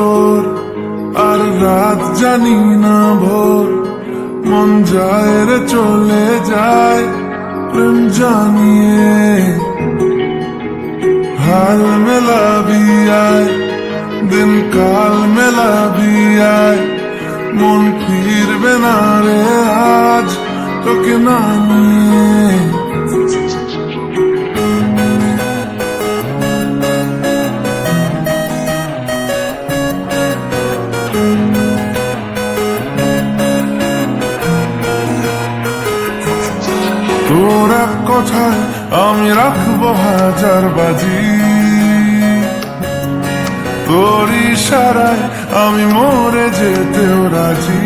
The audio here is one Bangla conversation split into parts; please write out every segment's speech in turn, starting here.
তোর, আর রাত জানি না ভোর। মন যায় রে চলে যায় প্রেম জানিয়ে, হাল মেলাবি আয়, দিন কাল মেলাবি আয়। মন ফিরবে না রে আজ তোকে না নিয়ে। তোর এক কথায় আমি রাখবো হাজার বাজি, তোর ইশারায় আমি মরে যেতেও রাজি।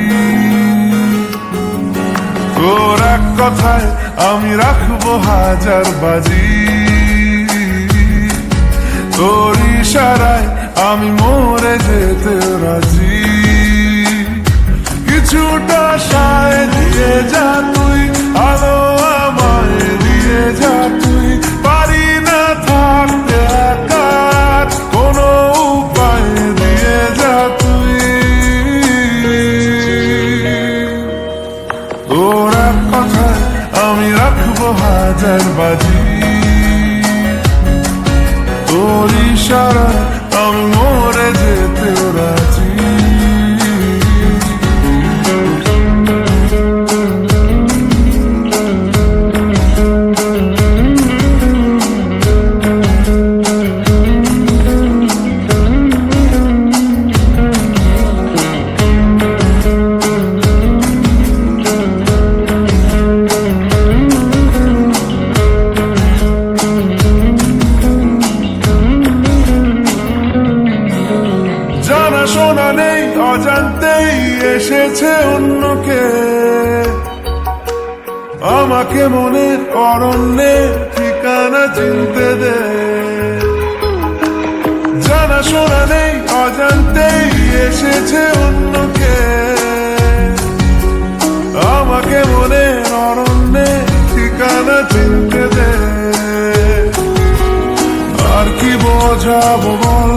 তোর এক কথায় আমি রাখবো হাজার বাজি, তোর ইশারায় আমি মরে যেতেও রাজি। কিছুটা সায় দিয়ে যা তুই, আলো আমায় দিয়ে যা তুই। পারি না থাকতে একা, কোনো উপায় দিয়ে যা তুই। তোর এক কথায় আমি রাখবো হাজার বাজি, তোর ইশারায় আমি মরে যেতেও রাজি। শোনা নেই অজান্তেই এসেছে অন্যকে, আমাকে মনের অরণ্যে ঠিকানা চিনতে দে। জানা শোনা নেই অজান্তেই এসেছে অন্যকে, আমাকে মনের অরণ্যে ঠিকানা চিনতে দে। আর কি বোঝাবো বল,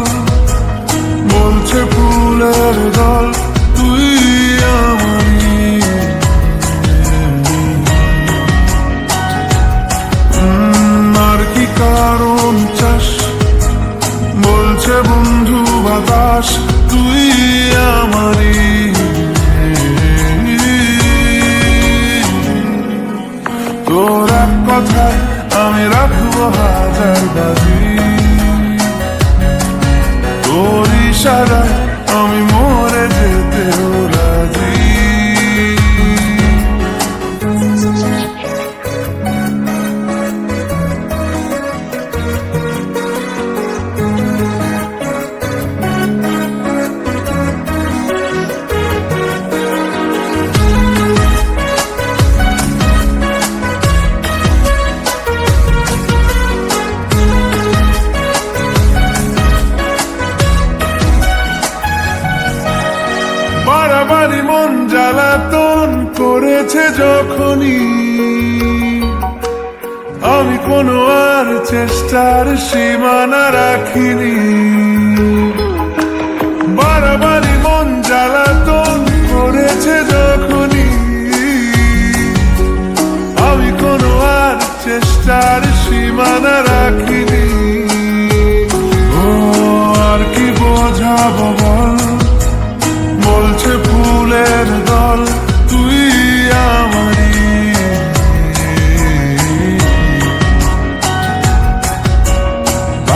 বলছে ফুলের দল তুই আমারই। আর কি কারণ চাস, বলছে বন্ধু বাতাস তুই আমারই। তোর এক কথায় আমি রাখবো হাজার বাজি, তোর ইশারায় আমি মরে যেতেও রাজি। বাড়াবাড়ি মন জ্বালাতন করেছে যখনই, আমি কোনো আর চেষ্টার সীমানা রাখিনি। বাড়াবাড়ি মন জ্বালাতন করেছে যখনই, আমি কোনো আর চেষ্টার সীমানা রাখিনি। ও আর কি বোঝাবো বল, বলছে ফুলের দল তুই আমারই।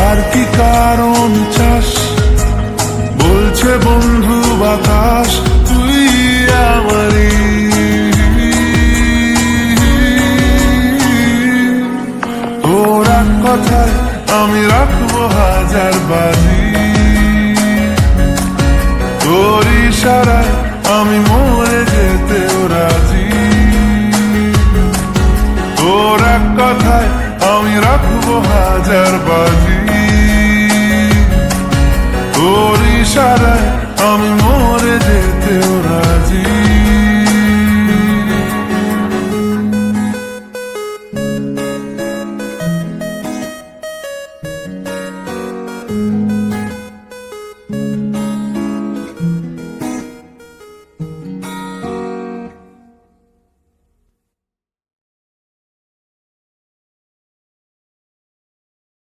আর কি কারণ চাস, বলছে বন্ধু বাতাস তুই আমারই। তোর এক কথায় আমি রাখবো হাজার বাজি, তোর ইশারায় আমি মরে যেতেও রাজি। তোর এক কথায় আমি রাখবো হাজার বাজি, তোর ইশারায় আমি মরে যেতেও রাজি।